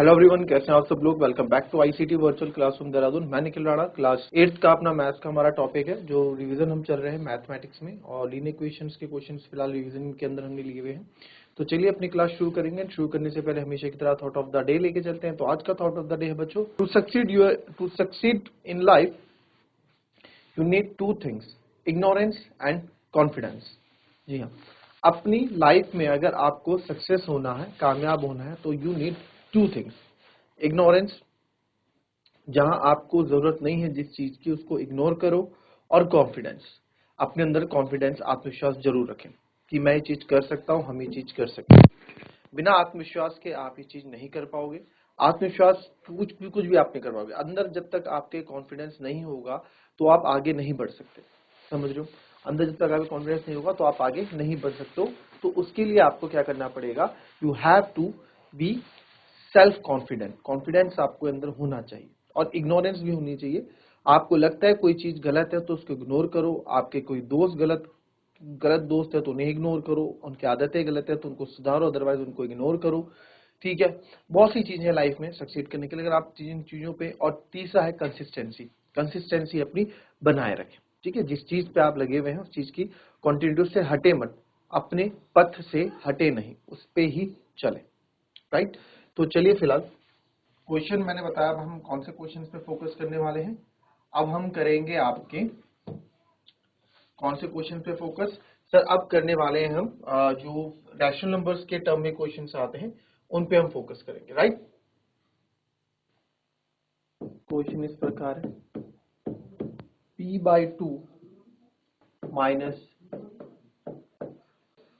Hello everyone, कैसे हैं आप सब लोग। Welcome back to ICT virtual classroom Dehradun. मैं निखिल राणा। क्लास 8th का अपना मैथ्स का हमारा टॉपिक है, जो रिवीजन हम चल रहे हैं मैथमेटिक्स में, और लीनियर इक्वेशंस के क्वेश्चंस फिलहाल रिवीजन के अंदर हमने लिए हुए हैं। तो चलिए अपनी क्लास शुरू करेंगे। शुरू करने से पहले हमेशा की तरह थॉट ऑफ द डे लेके चलते हैं। तो आज का थॉट ऑफ द डे है बच्चों, to succeed in life you need two things, ignorance and confidence. जी हाँ, अपनी लाइफ में अगर आपको सक्सेस होना है, कामयाब होना है, तो you need two things. Ignorance, जहां आपको जरूरत नहीं है जिस चीज की, उसको इग्नोर करो। और कॉन्फिडेंस, अपने अंदर कॉन्फिडेंस, आत्मविश्वास जरूर रखें कि मैं ये चीज कर सकता हूं, हम ये चीज कर सकते हैं। बिना आत्मविश्वास के आप ये चीज नहीं कर पाओगे। आत्मविश्वास कुछ भी आप नहीं कर पाओगे। अंदर जब तक आपके कॉन्फिडेंस नहीं होगा तो आप आगे नहीं बढ़ सकते। समझ रहे हो? अंदर जब तक आपका कॉन्फिडेंस नहीं होगा तो आप आगे नहीं बढ़ सकते हो। तो उसके लिए आपको क्या करना पड़ेगा, you have to be self confident. Confidence आपको अंदर होना चाहिए और इग्नोरेंस भी होनी चाहिए। आपको लगता है कोई चीज गलत है तो उसको इग्नोर करो। आपके कोई दोस्त गलत दोस्त है तो उन्हें इग्नोर करो। उनकी आदतें गलत है तो उनको सुधारो, अदरवाइज उनको इग्नोर करो। ठीक है, बहुत सी चीजें हैं लाइफ में सक्सीड करने के लिए, अगर आप इन चीजों पे। और तीसरा है कंसिस्टेंसी। कंसिस्टेंसी अपनी बनाए रखें। ठीक है, जिस चीज पे आप लगे हुए हैं उस चीज की कंटिन्यू से हटे मत, अपने पथ से हटे नहीं, उस पे ही चले। राइट। तो चलिए फिलहाल क्वेश्चन मैंने बताया, अब हम कौन से क्वेश्चन पे फोकस करने वाले हैं। अब हम करेंगे आपके कौन से क्वेश्चन पे फोकस सर, अब करने वाले हैं हम जो रैशनल नंबर्स के टर्म में क्वेश्चन आते हैं उन पे हम फोकस करेंगे। राइट। क्वेश्चन इस प्रकार है, p/2 minus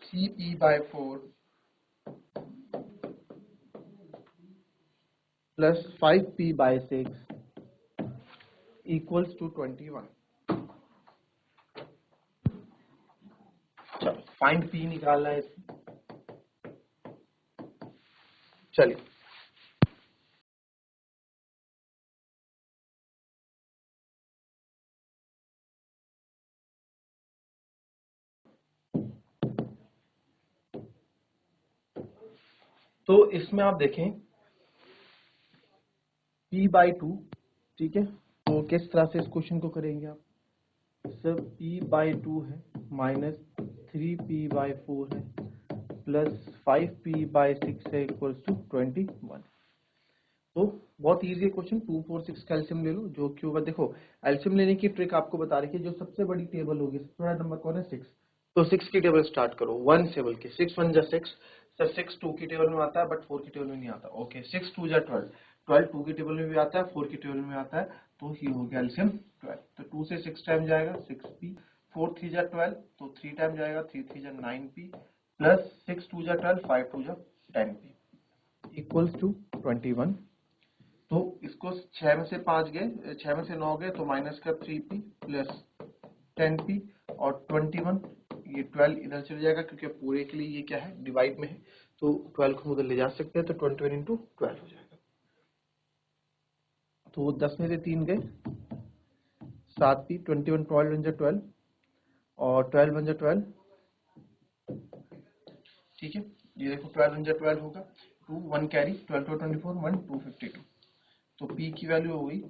3p/4 plus 5p/6 equals to 21। चलो फाइंड p निकालना है इसमें। चलिए, तो इसमें आप देखें p/2। ठीक है, तो किस तरह से इस क्वेश्चन को करेंगे आप। सर p/2 है माइनस 3p/4 है प्लस 5p/6 है इक्वल्स टू 21। तो बहुत इजी क्वेश्चन, 2 4 6 का एलसीएम ले लो। जो कि होगा, देखो एलसीएम लेने की ट्रिक आपको बता रही है। जो सबसे बड़ी टेबल होगी, सबसे बड़ा नंबर कौन है, 6। तो 6 की टेबल स्टार्ट करो, 1 से बोल के 6 1 जा 6। सर 6 2 की टेबल में आता है बट 4 की टेबल में नहीं आता। ओके, 6 2 जा 12, 12 2 की टेबल में भी आता है, 4 की टेबल में आता है। तो ये हो गया एलसीएम 12। तो 2 से 6 टाइम जाएगा 6p, 4 3 जा 12, तो 3 टाइम जाएगा 3 3 जा 9p प्लस 6 2 जा 12, 5 2 जा 10p इक्वल्स टू 21। तो इसको 6 में से 5 गए, 6 में से 9 गए, तो माइनस का 3p प्लस 10p और 21। ये 12 इधर चले जाएगा क्योंकि पूरे के लिए ये क्या है, डिवाइड में है। तो 12 को उधर ले जा सकते हैं, तो 21 इंटू 12 हो जाएगा। तो 10 में से 3 गए, 7p, 21 12 1 12 और 12 1 12। ठीक है, ये देखो 12 1 12 होगा, 2 1 कैरी, 12 2 24 1 2 52। तो p की वैल्यू हो गई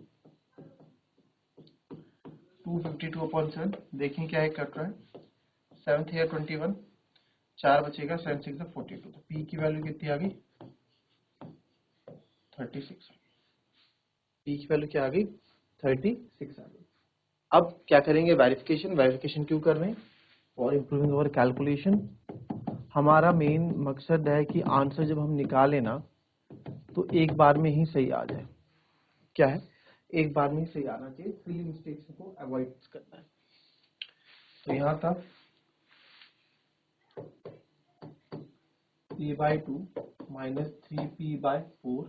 252/7। देखें क्या है, कट रहा है 7 है 21, 4 बचेगा, 7 6 42। तो p की वैल्यू कितनी आ गई, 36। p की वैल्यू क्या आ गई, 36 आ गई। अब क्या करेंगे, वेरिफिकेशन। वेरिफिकेशन क्यों कर रहे हैं, फॉर इम्प्रूविंग अवर कैलकुलेशन। हमारा मेन मकसद है कि आंसर जब हम निकालें ना, तो एक बार में ही सही आ जाए। क्या है, एक बार में ही सही आना चाहिए, सिली मिस्टेक्स को अवॉइड करना है। तो यहाँ था p/2 minus 3p/4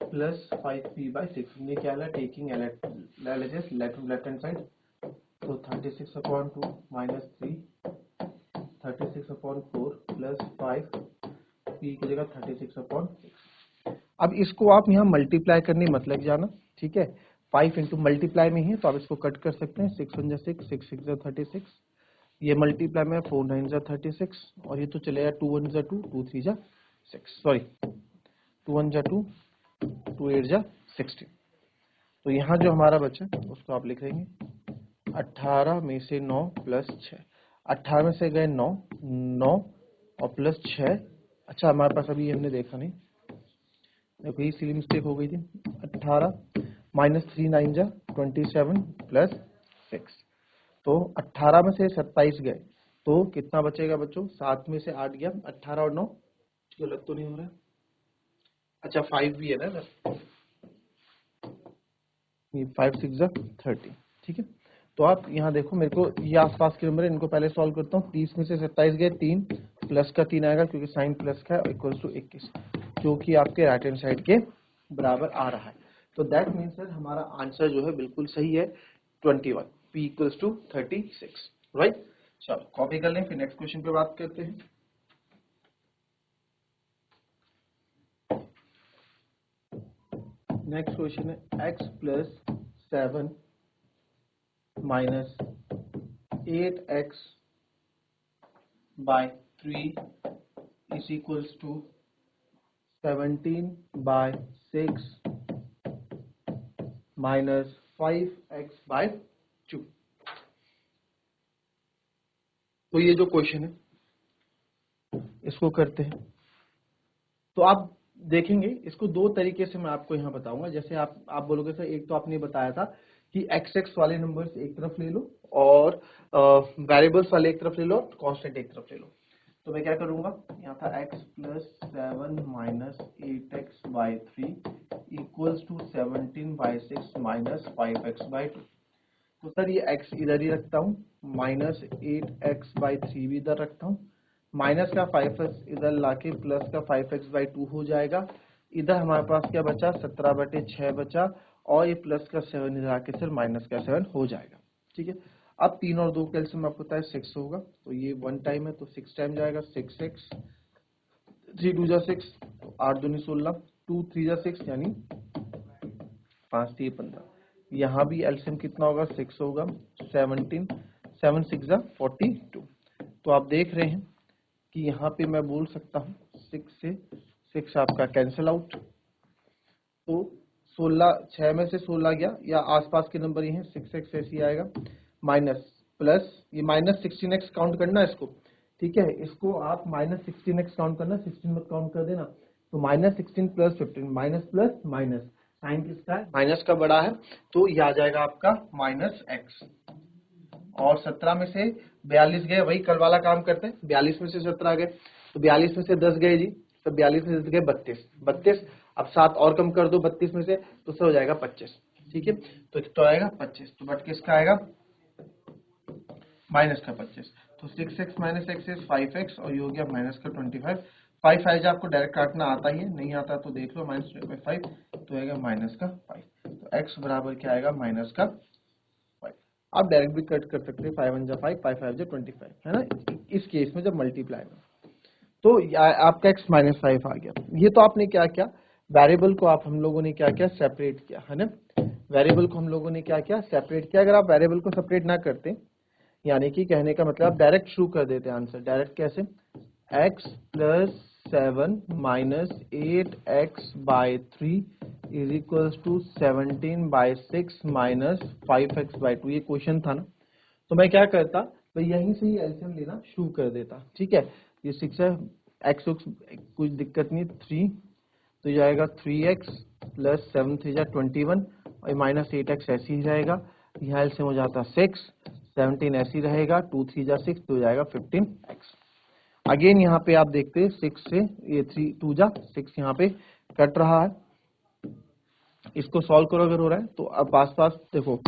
plus 5p/6। हमने क्या लिया, taking LHS left hand side. तो 36/2 माइनस 3, 36/4 प्लस 5, p की जगह 36/6। अब इसको आप यहाँ मल्टीप्लाई करने मत लग जाना। ठीक है, 5 इंटू मल्टीप्लाई में ही है तो आप इसको कट कर सकते हैं। 6 1 जा 6, 6 6 जा 36, ये मल्टीप्लाई में 4 9 जा 36, और ये तो चलेगा 2 1 जा 2, 2 3 जा 6, सॉरी 2 1 जा 2, 2 8 जा 16। तो यहाँ जो हमारा बचा उसको आप लिख देंगे 18 में से 9 प्लस 6। 18 में से गए 9, 9 और प्लस 6। अच्छा हमारे पास अभी हमने देखा नहीं, देखो ये सिली मिस्टेक हो गई थी। 18 माइनस 3 9 जा 27 प्लस 6। तो 18 में से 27 गए तो कितना बचेगा बच्चों? 7 में से 8 गया, 18 और 9 गलत तो नहीं हो रहा है? अच्छा 5 भी है ना, ये 5 6 जा 30। ठीक है, तो आप यहाँ देखो, मेरे को ये आसपास के नंबर है, इनको पहले सॉल्व करता हूँ। 30 में से 27 गए 3 प्लस का 3 आएगा क्योंकि साइन प्लस का है, इक्वल्स टू 21, जो कि आपके राइट हैंड साइड के बराबर आ रहा है। तो दैट मीन्स सर हमारा आंसर जो है बिल्कुल सही है 21, p इक्वल्स टू 36, राइट। चलो कॉपी कर लें, फिर नेक्स्ट क्वेश्चन पे बात करते हैं। नेक्स्ट क्वेश्चन है x plus 7 minus 8x by 3 is equals to 17 by 6 minus 5x by 2। तो ये जो क्वेश्चन है इसको करते हैं। तो आप देखेंगे इसको दो तरीके से मैं आपको यहाँ बताऊंगा। जैसे आप बोलोगे सर, एक तो आपने बताया था कि x वाले नंबर्स एक तरफ ले लो और वेरिएबल्स वाले एक तरफ ले लो, कांस्टेंट एक तरफ ले लो। तो मैं क्या करूंगा, यहाँ था x plus 7 minus 8x by 3 equals to 17 by 6 minus 5x by 2। तो सर ये x इधर ही रखता हूँ, माइनस 8x बाई 3 भी इधर रखता हूँ, माइनस का 5x इधर लाके प्लस का 5x बाई 2 हो जाएगा। इधर हमारे पास क्या बचा, 17/6 बचा, और ये प्लस का 7 इधर आके सर माइनस का 7 हो जाएगा। ठीक है, अब 3 और 2 कैल्सियम आपको पता है 6 होगा, तो ये 1 टाइम है तो 6 टाइम जाएगा, 6x 3 2 जा 6, तो 8 दूनी 16, 2 3 जा 6 यानी 5 3 15। यहाँ भी एलसीएम कितना होगा, 6 होगा, 17 7 6 जा 42। तो आप देख रहे हैं कि यहाँ पे मैं बोल सकता हूँ 6 से 6 आपका कैंसिल आउट, तो 16 6 में से 16 गया, या आसपास के नंबर ये हैं, 6x ऐसे आएगा, माइनस प्लस ये माइनस 16x काउंट करना है इसको। ठीक है, इसको आप माइनस 16x काउंट करना, 16 मत काउंट कर देना। तो minus 16 plus 15, minus plus minus, sign किसका है, माइनस का बड़ा है, तो ये आ जाएगा आपका माइनस x। और 17 में से 42 गए, वही कल वाला काम करते हैं, 42 में से 17 गए तो 42 में से 10 गए जी, तो 42 में से 10 गए 32। अब 7 और कम कर दो 32 में से, तो सर हो जाएगा 25। ठीक है, तो आएगा 25, तो बट किसका आएगा, माइनस का 25। तो 6x minus x is 5x, और ये हो गया माइनस का 25। 5 5 आपको डायरेक्ट काटना आता ही है, नहीं आता तो देख लो, माइनस 5 तो आएगा माइनस का 5। तो x बराबर क्या आएगा, माइनस का 5। आप डायरेक्ट भी कट कर सकते हैं, 5 1 जा 5, 5 5 जा 25, है ना, इस केस में जब मल्टीप्लाई में। तो आपका x माइनस 5 आ गया। ये तो आपने क्या किया, वेरिएबल को आप हम लोगों ने क्या किया, सेपरेट किया, है ना, वेरिएबल को हम लोगों ने क्या किया, सेपरेट किया। अगर आप वेरिएबल को सेपरेट ना करते, यानी कि कहने का मतलब आप डायरेक्ट शुरू कर देते आंसर, डायरेक्ट कैसे, x plus 7 minus 8x by 3 is equals to 17 by 6 minus 5x by 2। ये क्वेश्चन था ना, तो मैं क्या करता, तो यहीं से ही एलसीएम लेना शुरू कर देता। ठीक है, ये 6 है, x कुछ दिक्कत नहीं, 3 तो जाएगा 3x प्लस 7 3 जा 21, और माइनस 8x ऐसे ही जाएगा, यहाँ एलसीएम हो जाता 6, 17 ऐसे ही रहेगा, 2 3 जा 6 तो जाएगा 15x। अगेन यहाँ पे आप देखते हैं 6 से ये 3 2 जा 6 यहाँ पे कट रहा है, इसको सॉल्व करो अगर हो रहा है तो। अब पास देखो,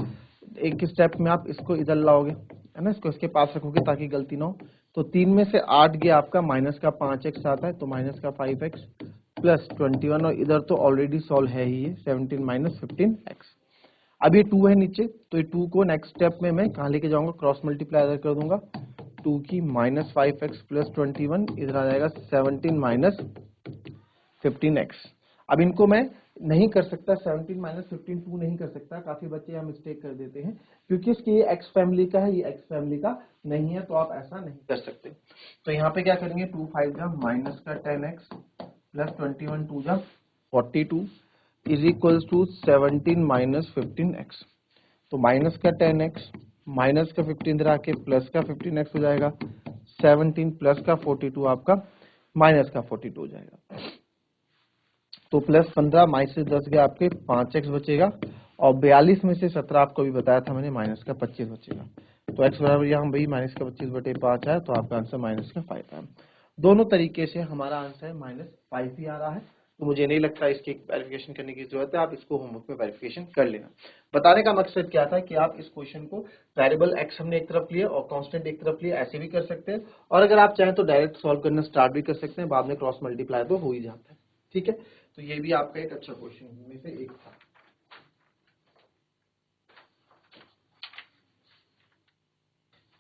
एक स्टेप में आप इसको इधर लाओगे, है ना, इसको इसके पास रखोगे ताकि गलती ना हो। तो 3 में से 8 गया आपका, माइनस का 5x आता है, तो माइनस का 5x प्लस 21, और इधर तो ऑलरेडी सॉल्व है ही, 17 माइनस 15x। अब ये 2 है नीचे, तो ये 2 को नेक्स्ट स्टेप में मैं कहाँ लेके जाऊंगा, क्रॉस मल्टीप्लाई इधर कर दूंगा, 2 की माइनस 5x प्लस 21, इधर आ जाएगा 17 माइनस 15x। अब इनको मैं नहीं कर सकता, 17 माइनस 15 2 नहीं कर सकता, काफी बच्चे यहाँ मिस्टेक कर देते हैं, क्योंकि इसके ये x फैमिली का है, ये x फैमिली का नहीं है, तो आप ऐसा नहीं कर सकते। तो यहाँ पे क्या करेंगे, 2 5 जा माइनस का 10x प्लस 21 2 जा 42 is equals to 17 minus 15x। तो माइनस का 10x माइनस का 15 इधर आके प्लस का 15x हो जाएगा, 17 प्लस का 42 आपका माइनस का 42 हो जाएगा। तो प्लस 15 माइनस से 10 गया आपके 5x बचेगा, और 42 में से 17 आपको भी बताया था मैंने माइनस का 25 बचेगा। तो x बराबर यहाँ भाई माइनस का 25/5 है, तो आपका आंसर माइनस का 5 है। दोनों तरीके से हमारा आंसर -5 ही आ रहा है। तो मुझे नहीं लगता इसकी वेरिफिकेशन करने की जरूरत है, आप इसको होमवर्क में वेरिफिकेशन कर लेना। बताने का मकसद क्या था कि आप इस क्वेश्चन को वेरिएबल x हमने एक तरफ लिया और कांस्टेंट एक तरफ लिया, ऐसे भी कर सकते हैं, और अगर आप चाहें तो डायरेक्ट सॉल्व करना स्टार्ट भी कर सकते हैं, बाद में क्रॉस मल्टीप्लाई तो हो ही जाता है। ठीक है, तो ये भी आपका एक अच्छा क्वेश्चन में से एक था।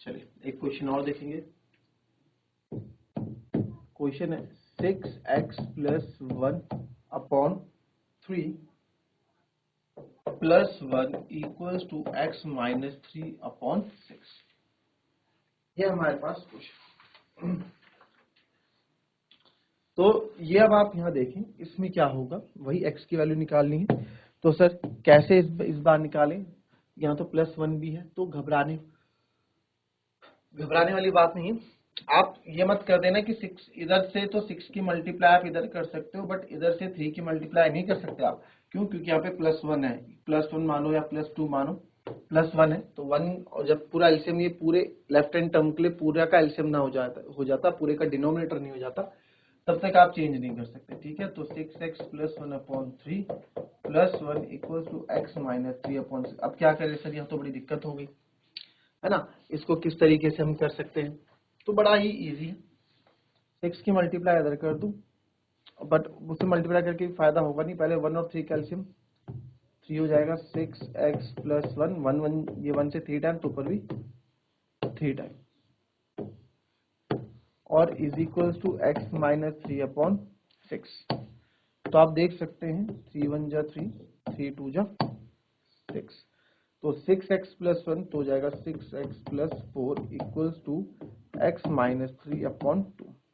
चलिए एक क्वेश्चन और देखेंगे। क्वेश्चन है 6x plus 1/3 plus 1 equals to x minus 3/6। ये हमारे पास क्वेश्चन। तो ये अब आप यहाँ देखें, इसमें क्या होगा, वही x की वैल्यू निकालनी है। तो सर कैसे इस बार निकालें, यहाँ तो +1 भी है, तो घबराने वाली बात नहीं। आप ये मत कर देना कि 6 इधर से, तो 6 की मल्टीप्लाई आप इधर कर सकते हो, बट इधर से 3 की मल्टीप्लाई नहीं कर सकते आप। क्यों? क्योंकि यहाँ पे +1 है, +1 मानो या +2 मानो, +1 है तो 1, और जब पूरा एलसीएम, ये पूरे लेफ्ट हैंड टर्म के लिए पूरा का एलसीएम ना हो जाता पूरे का डिनोमिनेटर नहीं हो जाता, तब तक आप चेंज नहीं कर सकते। ठीक है, तो 6x plus 1/3 plus 1 equal to x minus 3/6। अब क्या करें सर, यहाँ तो बड़ी दिक्कत हो गई है ना। इसको किस तरीके से हम कर सकते हैं, तो बड़ा ही इजी है। 6 की मल्टीप्लाई इधर कर दूं, बट उससे मल्टीप्लाई करके फायदा होगा नहीं, पहले 1 और 3 कैल्शियम 3 हो जाएगा, 6x प्लस 1 1 1, ये 1 से 3 टाइम, तो ऊपर भी 3 टाइम, और is equals to x minus 3/6। तो आप देख सकते हैं 3 1 जा 3, 3 2 जा 6, तो 6x प्लस 1 तो हो जाएगा 6x plus 4 equals to x minus 3/2।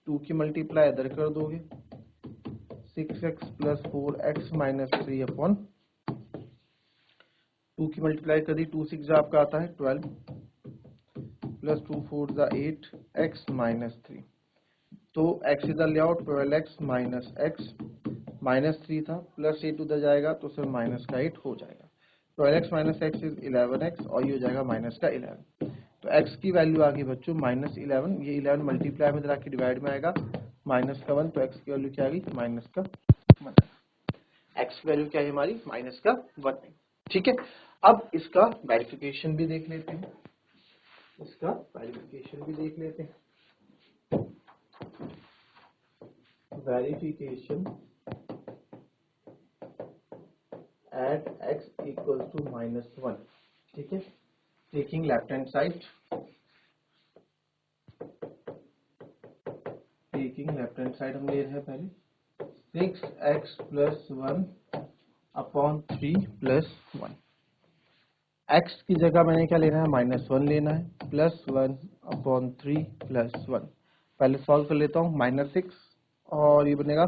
2 की मल्टीप्लाई इधर कर दोगे, 6x प्लस 4 x माइनस 3/2 की मल्टीप्लाई कर दी, 2 6 आपका आता है 12 प्लस 2 4 8 x माइनस 3। तो x इधर ले आओ, 12x माइनस x माइनस 3 था, प्लस 8 उधर जाएगा तो सर माइनस का 8 हो जाएगा। 12x minus x is 11x, और ये हो जाएगा माइनस का 11। तो x की वैल्यू आ गई बच्चों -11, ये 11 मल्टीप्लाई में इधर आके डिवाइड में आएगा, माइनस का 1, तो x की वैल्यू क्या आ गई, माइनस का 1। x की वैल्यू क्या है हमारी, माइनस का 1। ठीक है, अब इसका वेरिफिकेशन भी देख लेते हैं, verification at x equal to -1। ठीक है, टेकिंग लेफ्ट हैंड साइड, हम ले रहे हैं पहले 6x प्लस 1/3 प्लस 1। x की जगह मैंने क्या लेना है, -1 लेना है, प्लस 1/3 प्लस 1। पहले सॉल्व कर लेता हूँ, -6, और ये बनेगा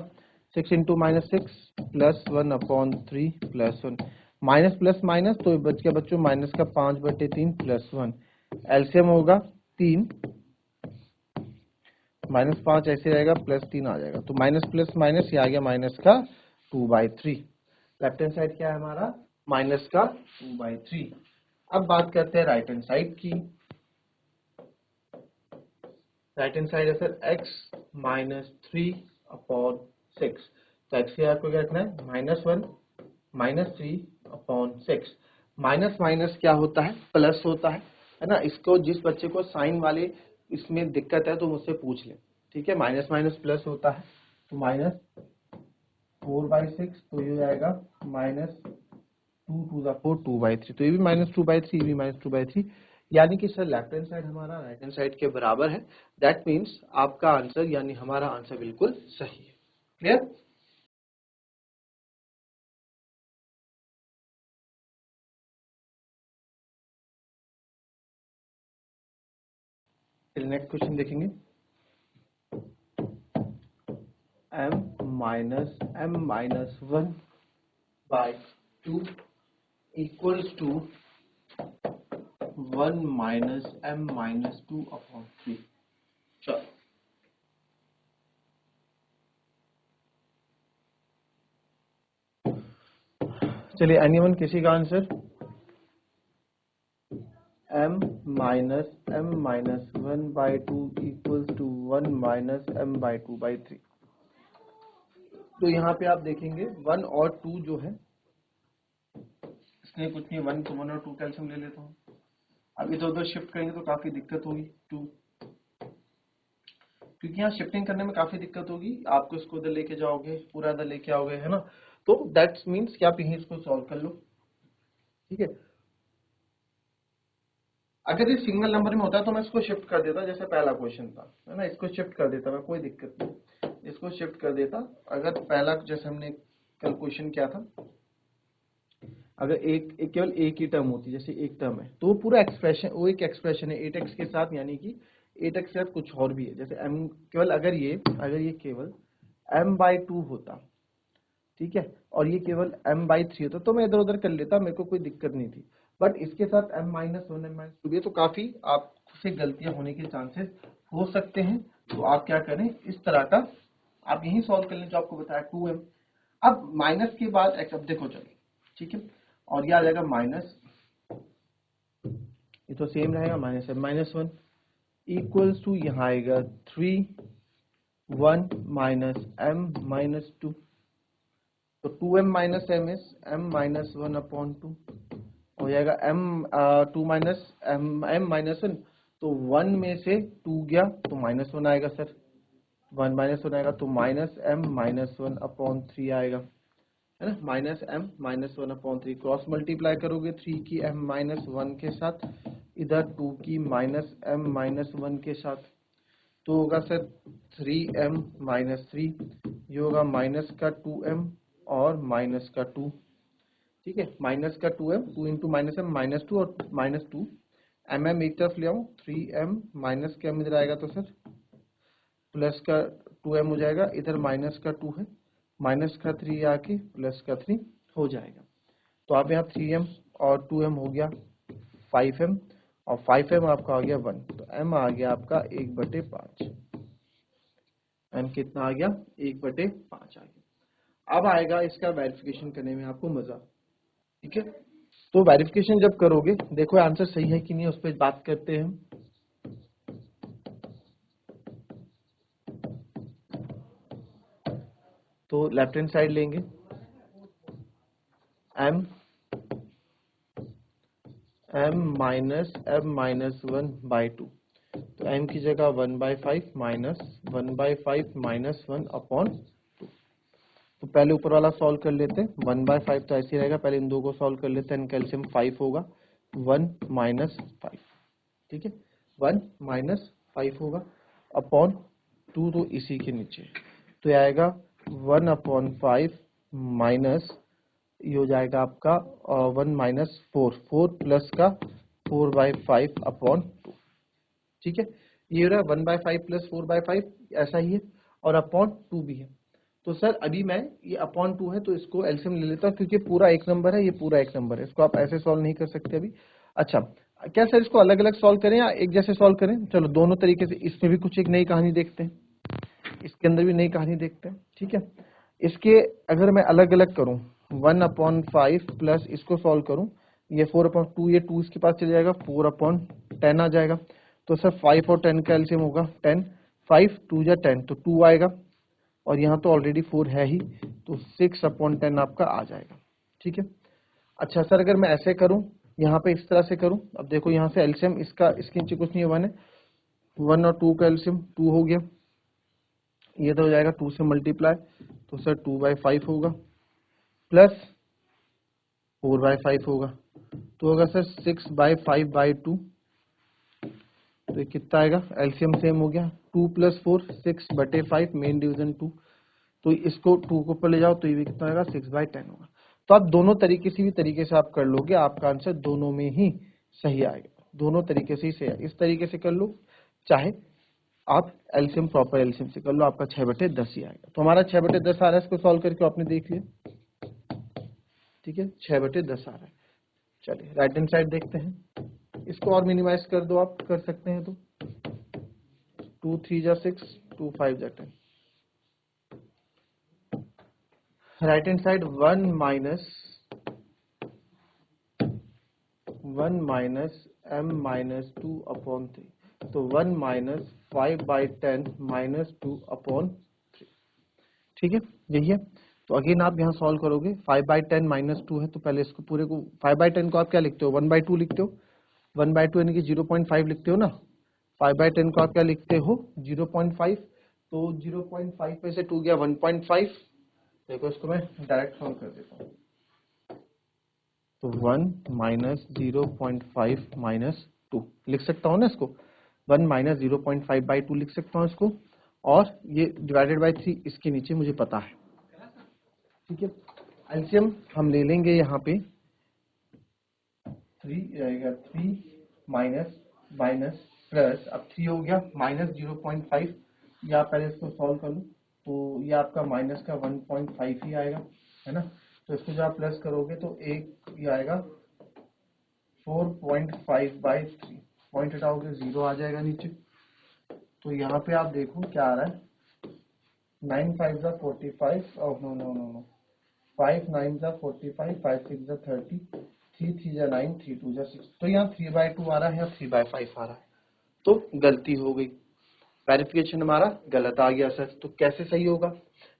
6 into -6 plus 1/3 plus 1, minus plus minus तो बच गया बच्चों माइनस का 5/3 प्लस 1। एलसीएम होगा 3, -5 ऐसे रहेगा, प्लस 3 आ जाएगा, तो माइनस प्लस माइनस ये आ गया माइनस का 2/3। लेफ्ट हैंड साइड क्या है हमारा, माइनस का 2/3। अब बात करते हैं राइट हैंड साइड की। राइट हैंड साइड है सर x माइनस 3/6, तो x की आपको क्या रखना है, -1 -3/6। माइनस माइनस क्या होता है, प्लस होता है ना। इसको जिस बच्चे को साइन वाले इसमें दिक्कत है तो मुझसे पूछ ले। ठीक है, माइनस माइनस प्लस होता है, तो -4/6, तो ये हो जाएगा -2 2 4 2/3, तो ये भी -2/3, ये भी -2/3, यानी कि सर लेफ्ट हैंड साइड हमारा राइट हैंड साइड के बराबर है। दैट मीन्स आपका आंसर यानी हमारा आंसर बिल्कुल सही है। क्लियर? फिर नेक्स्ट क्वेश्चन देखेंगे। m-1/2 equals to 1 minus m-2 upon 3। चलो चलिए, एनीवन किसी का answer? m-m-1/2 equals to 1 minus m/2/3। तो यहाँ पे आप देखेंगे 1 और 2 जो है, इसमें कुछ नहीं, 1 तो 1 और 2 कैल्शियम ले लेता हूँ। अब इधर उधर शिफ्ट करेंगे तो काफी दिक्कत होगी 2, क्योंकि यहाँ शिफ्टिंग करने में काफी दिक्कत होगी। आपको इसको इधर लेके जाओगे, पूरा इधर लेके आओगे, है ना। तो दैट मीन्स कि आप यहीं इसको सॉल्व कर लो, ठीक है। अगर ये सिंगल नंबर में होता तो मैं इसको शिफ्ट कर देता, जैसे पहला क्वेश्चन था, है ना, इसको शिफ्ट कर देता मैं, कोई दिक्कत नहीं, इसको शिफ्ट कर देता। अगर पहला जैसे हमने कल क्वेश्चन किया था, अगर एक केवल एक ही टर्म होती, जैसे एक टर्म है, तो वो पूरा एक्सप्रेशन, वो एक एक्सप्रेशन है 8x के साथ, यानी कि 8x के साथ कुछ और भी है, जैसे m केवल, अगर ये केवल m/2 होता, ठीक है, और ये केवल m/3 होता, तो मैं इधर उधर कर लेता, मेरे को कोई दिक्कत नहीं थी। बट इसके साथ m-1 m-2 भी, तो काफी आपसे गलतियां होने के चांसेस हो सकते हैं। तो आप क्या करें, इस तरह का आप यही सॉल्व कर लें जो आपको बताया 2m। अब माइनस के बाद x, अब देखो चलो, ठीक है, और ये आ जाएगा माइनस, ये तो सेम रहेगा, -m-1 इक्वल्स टू, यहाँ आएगा 3 1 minus m-2, तो 2m minus m is m-1 upon 2 हो जाएगा। m2 minus m-1, तो 1 में से 2 गया तो -1 आएगा सर, 1 -1 आएगा, तो -m-1 upon 3 आएगा, है ना, -m-1 upon 3। क्रॉस मल्टीप्लाई करोगे 3 की m-1 के साथ, इधर 2 की -m-1 के साथ, तो होगा सर 3m-3, ये होगा माइनस का 2m और माइनस का 2, ठीक है, माइनस का 2m, 2 इंटू माइनस m, -2 और -2, mm एक तरफ ले आऊं, 3m माइनस का m इधर आएगा, तो सर प्लस का 2m हो जाएगा, इधर माइनस का 2 है, माइनस का 3 आके प्लस का 3 हो जाएगा। तो आप यहाँ 3m और 2m हो गया 5m, और 5m आपका आ गया 1, तो m आ गया आपका 1/5, m कितना आ गया, 1/5 आ गया। अब आएगा इसका वेरिफिकेशन करने में आपको मजा, ठीक है। तो वेरिफिकेशन जब करोगे, देखो आंसर सही है कि नहीं, उस पर बात करते हैं हम। तो लेफ्ट हैंड साइड लेंगे, m-m-1/2, तो m की जगह 1/5 -1/5 -1 upon 2। तो पहले ऊपर वाला सॉल्व कर लेते हैं, 1/5 तो ऐसे ही रहेगा, पहले इन दो को सॉल्व कर लेते हैं, कैल्शियम 5 होगा, 1 -5, ठीक है, 1 -5 होगा अपॉन 2, तो इसी के नीचे, तो ये आएगा 1/5 माइनस, ये हो जाएगा आपका 1 -4, 4 प्लस का 4/5 अपॉन 2, ठीक है, ये हो रहा है 1/5 प्लस 4/5, ऐसा ही है, और अपॉन 2 भी है। तो सर अभी मैं, ये अपॉन 2 है तो इसको एलसीएम ले लेता हूँ, क्योंकि पूरा एक नंबर है, ये पूरा एक नंबर है, इसको आप ऐसे सॉल्व नहीं कर सकते अभी। अच्छा, क्या सर इसको अलग अलग सॉल्व करें या एक जैसे सॉल्व करें? चलो दोनों तरीके से, इसमें भी कुछ एक नई कहानी देखते हैं, इसके अंदर भी नई कहानी देखते हैं, ठीक है। इसके अगर मैं अलग अलग करूं, 1/5 प्लस इसको सॉल्व करूं, ये 4/2, ये 2 इसके पास चले जाएगा, 4/10 आ जाएगा। तो सर 5 और 10 का एलसीएम होगा 10, 5 2 या 10, तो 2 आएगा, और यहाँ तो ऑलरेडी 4 है ही, तो 6/10 आपका आ जाएगा, ठीक है। अच्छा सर अगर मैं ऐसे करूं, यहाँ पे इस तरह से करूं, अब देखो यहाँ से एलसीएम इसका, इसके नीचे कुछ नहीं है, 1 है, 1 और 2 का एलसीएम 2 हो गया, ये तो हो जाएगा 2 से मल्टीप्लाई, तो सर 2/5 होगा, प्लस 4/5 होगा, तो होगा सर 6/5/2, तो ये कितना आएगा, एलसीएम सेम हो गया, 2 + 4 6/5, मेन डिवीजन 2, तो इसको 2 को ऊपर ले जाओ, तो ये भी कितना आएगा, 6/10 होगा। तो आप दोनों तरीके से भी तरीके से आप कर लोगे, आपका आंसर दोनों में ही सही आएगा, दोनों तरीके से ही सही है। इस तरीके से कर लो, चाहे आप एलसीएम प्रॉपर एलसीएम से कर लो, आपका 6/10 ही आएगा। तो हमारा 6/10 आ रहा है, इसको सॉल्व करके आपने देख लिया, ठीक है, 6/10 आ रहा है। चलिए राइट हैंड साइड देखते हैं, इसको और मिनिमाइज कर दो, आप कर सकते हैं तो 2 3 जा 6, 2 5 जा 10। Right hand side 1 minus m minus 2 upon 3, तो 1 माइनस 5/10 माइनस 2 अपॉन 3, ठीक है, यही है। तो अगेन आप यहाँ सॉल्व करोगे, 5/10 माइनस 2 है, तो पहले इसको पूरे को 5/10 को आप क्या लिखते हो, 1/2 लिखते हो, 1/2 यानी कि 0.5 लिखते हो ना, 5/10 को आप क्या लिखते हो, 0.5, तो 0.5 में से 2 गया 1.5, देखो इसको मैं डायरेक्ट सॉल्व कर देता हूँ, तो 1 माइनस 0.5 माइनस 2 लिख सकता हूँ ना इसको, 1 माइनस 0.5/2 लिख सकता हूँ इसको, और ये डिवाइडेड बाय 3 इसके नीचे मुझे पता है, ठीक है। एलसीएम हम ले लेंगे यहाँ पे 3 रहेगा, 3 माइनस माइनस प्लस, अब 3 हो गया माइनस 0.5, या पहले इसको सॉल्व कर लो, तो ये आपका माइनस का 1.5 ही आएगा, है ना। तो इसको जब आप प्लस करोगे तो एक ये आएगा 4.5/3, पॉइंट हटाओगे 0 आ जाएगा नीचे। तो यहाँ पे आप देखो क्या आ रहा है, 9 5 जा 45, नो नो नो नो, 5 9 जा 45, 5 6 जा 30, 3 3 जा 9, 3 2 जा 6, तो यहाँ 3/2 आ रहा है या 3/5 आ रहा है, तो गलती हो गई, वेरिफिकेशन हमारा गलत आ गया सर। तो कैसे सही होगा,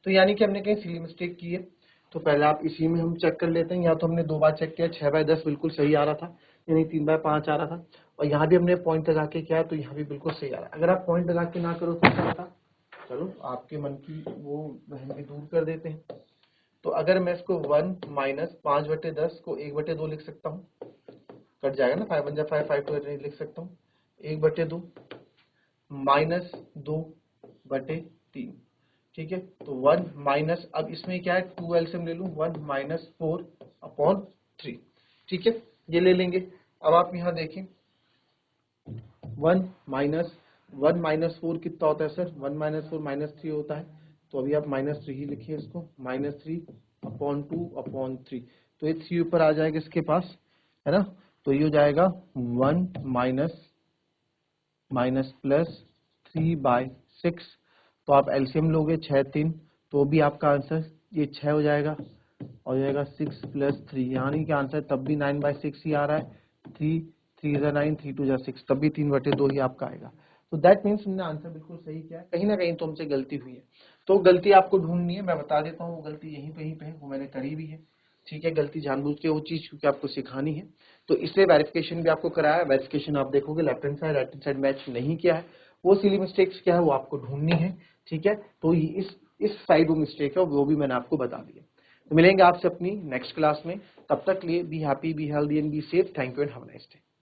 तो यानी कि हमने कहीं सिली मिस्टेक की है, तो पहले आप इसी में हम चेक कर लेते हैं। यहाँ तो हमने 2 बार चेक किया, 6/10 बिल्कुल सही आ रहा था, यानी 3/5 आ रहा था, और यहाँ भी हमने पॉइंट लगा के किया, तो यहाँ भी बिल्कुल सही आ रहा है। अगर आप पॉइंट लगा के ना करो तो क्या होता, चलो आपके मन की वो वहम भी दूर कर देते हैं। तो अगर मैं इसको 1 माइनस 5/10 को 1/2 लिख सकता हूँ, कट जाएगा ना, 5 1 जा 5, 5 2 लिख सकता हूँ 1/2 माइनस 2/3, ठीक है। तो 1 माइनस, अब इसमें क्या है, 2 एलसीएम ले लूं, 1 माइनस 4/3, ठीक है, ये ले लेंगे। अब आप यहाँ देखें 1 माइनस 4 कितना होता है सर, 1 माइनस 4 -3 होता है, तो अभी आप -3 ही लिखिए इसको, -3/2/3, तो ये 3 ऊपर आ जाएगा इसके पास, है ना। तो ये हो जाएगा 1 माइनस प्लस 3/6, तो आप एलसीएम लोगे 6 3, तो भी आपका आंसर ये 6 हो जाएगा, और जाएगा 6 + 3, यानी कि आंसर तब भी 9/6 ही आ रहा है, 3 3 जा 9, 3 2 जा 6, तब भी 3/2 ही आपका आएगा। तो दैट मीन्स हमने आंसर बिल्कुल सही किया है, कहीं ना कहीं तो हमसे गलती हुई है। तो गलती आपको ढूंढनी है, मैं बता देता हूँ वो गलती यहीं पे है, वो मैंने करी भी है, ठीक है। गलती जानबूझ के वो चीज क्योंकि आपको सिखानी है, तो इसलिए वेरिफिकेशन भी आपको कराया। वेरिफिकेशन आप देखोगे left hand side right hand side match नहीं किया है, वो सिली मिस्टेक्स क्या है वो आपको ढूंढनी है, ठीक है। तो इस साइड वो मिस्टेक है, वो भी मैंने आपको बता दिया। तो मिलेंगे आपसे अपनी नेक्स्ट क्लास में, तब तक लिए be happy, be healthy and be safe. Thank you and have a nice day.